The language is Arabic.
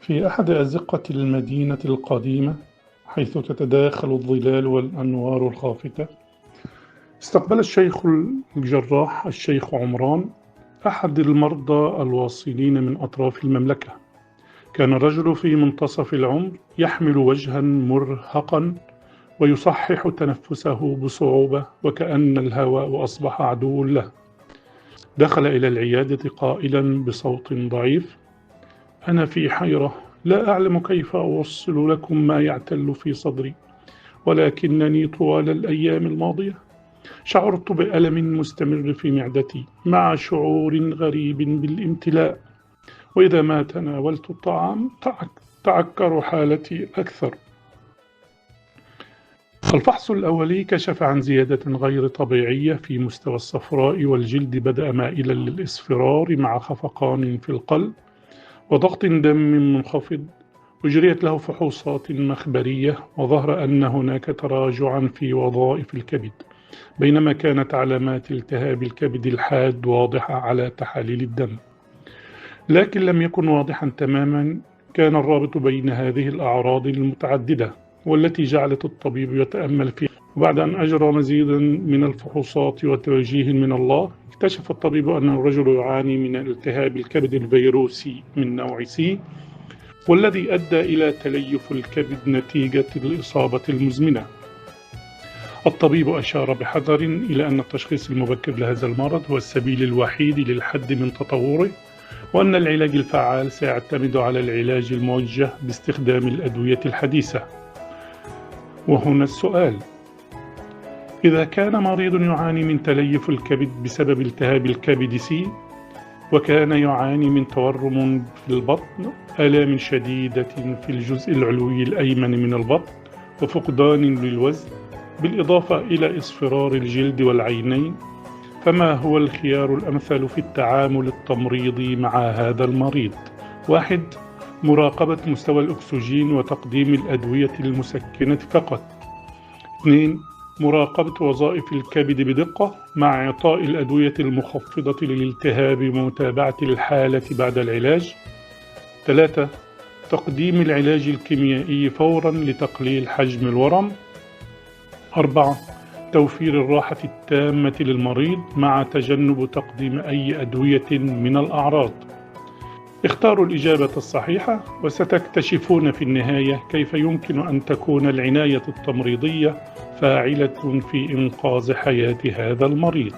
في أحد أزقة المدينة القديمة، حيث تتداخل الظلال والأنوار الخافتة، استقبل الشيخ الجراح الشيخ عمران أحد المرضى الواصلين من أطراف المملكة. كان الرجل في منتصف العمر، يحمل وجها مرهقا ويصحح تنفسه بصعوبة وكأن الهواء أصبح عدو له. دخل إلى العيادة قائلا بصوت ضعيف: أنا في حيرة، لا أعلم كيف أوصل لكم ما يعتل في صدري، ولكنني طوال الأيام الماضية شعرت بألم مستمر في معدتي مع شعور غريب بالامتلاء، وإذا ما تناولت الطعام تعكر حالتي أكثر. الفحص الأولي كشف عن زيادة غير طبيعية في مستوى الصفراء، والجلد بدأ مائلا للإصفرار مع خفقان في القلب وضغط دم منخفض. أجريت له فحوصات مخبرية، وظهر أن هناك تراجعا في وظائف الكبد، بينما كانت علامات التهاب الكبد الحاد واضحة على تحاليل الدم، لكن لم يكن واضحا تماما كان الرابط بين هذه الأعراض المتعددة والتي جعلت الطبيب يتأمل فيها. وبعد أن أجرى مزيدا من الفحوصات وتوجيه من الله، اكتشف الطبيب أن الرجل يعاني من التهاب الكبد الفيروسي من نوع سي، والذي أدى إلى تليف الكبد نتيجة الإصابة المزمنة. الطبيب أشار بحذر إلى أن التشخيص المبكر لهذا المرض هو السبيل الوحيد للحد من تطوره، وأن العلاج الفعال سيعتمد على العلاج الموجه باستخدام الأدوية الحديثة. وهنا السؤال: إذا كان مريض يعاني من تليف الكبد بسبب التهاب الكبد سي، وكان يعاني من تورم في البطن، آلام شديدة في الجزء العلوي الأيمن من البطن، وفقدان للوزن، بالإضافة إلى إصفرار الجلد والعينين، فما هو الخيار الأمثل في التعامل التمريضي مع هذا المريض؟ 1. مراقبة مستوى الأكسجين وتقديم الأدوية المسكنة فقط. 2. مراقبة وظائف الكبد بدقة مع إعطاء الأدوية المخفضة للالتهاب ومتابعة الحالة بعد العلاج. 3. تقديم العلاج الكيميائي فورا لتقليل حجم الورم. 4. توفير الراحة التامة للمريض مع تجنب تقديم أي أدوية من الأعراض. اختاروا الإجابة الصحيحة، وستكتشفون في النهاية كيف يمكن أن تكون العناية التمريضية فاعلة في إنقاذ حياة هذا المريض.